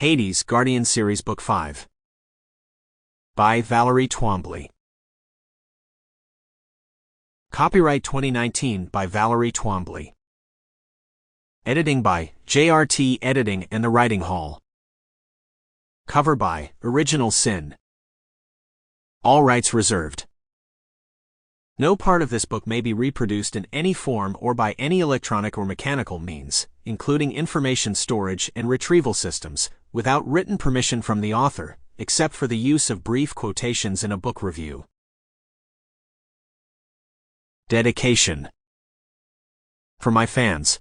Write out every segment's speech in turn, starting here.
Hades, Guardian Series Book 5. By Valerie Twombly. Copyright 2019 by Valerie Twombly. Editing by JRT Editing and The Writing Hall. Cover by Original Sin. All rights reserved. No part of this book may be reproduced in any form or by any electronic or mechanical means, including information storage and retrieval systems, without written permission from the author, except for the use of brief quotations in a book review. Dedication. For my fans.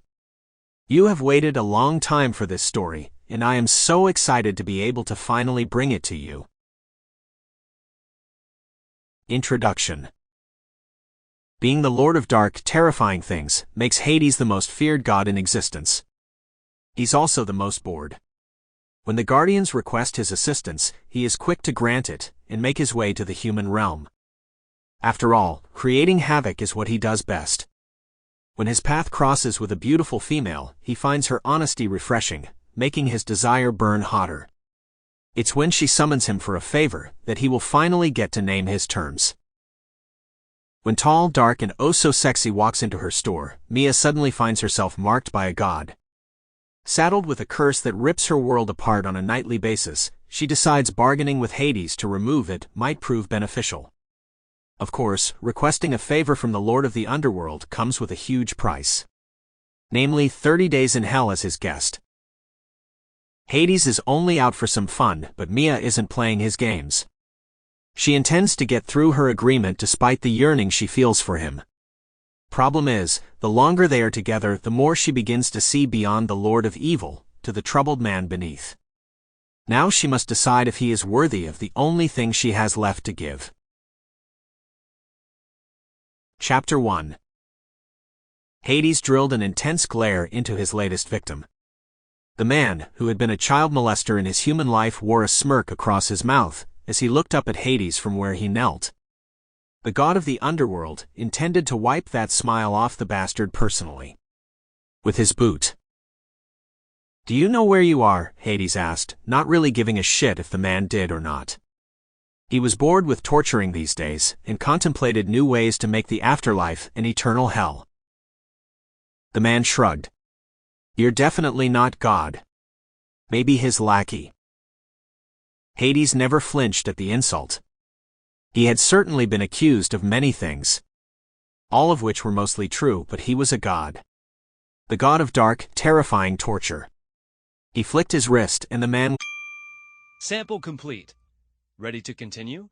You have waited a long time for this story, and I am so excited to be able to finally bring it to you. Introduction. Being the Lord of Dark, terrifying things makes Hades the most feared god in existence. He's also the most bored. When the Guardians request his assistance, he is quick to grant it and make his way to the human realm. After all, creating havoc is what he does best. When his path crosses with a beautiful female, he finds her honesty refreshing, making his desire burn hotter. It's when she summons him for a favor that he will finally get to name his terms. When tall, dark, and oh-so-sexy walks into her store, Mia suddenly finds herself marked by a god. Saddled with a curse that rips her world apart on a nightly basis, she decides bargaining with Hades to remove it might prove beneficial. Of course, requesting a favor from the Lord of the Underworld comes with a huge price. Namely, 30 days in hell as his guest. Hades is only out for some fun, but Mia isn't playing his games. She intends to get through her agreement despite the yearning she feels for him. Problem is, the longer they are together, the more she begins to see beyond the Lord of Evil, to the troubled man beneath. Now she must decide if he is worthy of the only thing she has left to give. Chapter 1. Hades drilled an intense glare into his latest victim. The man, who had been a child molester in his human life, wore a smirk across his mouth as he looked up at Hades from where he knelt. The god of the Underworld intended to wipe that smile off the bastard personally. With his boot. "Do you know where you are?" Hades asked, not really giving a shit if the man did or not. He was bored with torturing these days, and contemplated new ways to make the afterlife an eternal hell. The man shrugged. "You're definitely not God. Maybe his lackey." Hades never flinched at the insult. He had certainly been accused of many things. All of which were mostly true, but he was a god. The god of dark, terrifying torture. He flicked his wrist and the man... Sample complete. Ready to continue?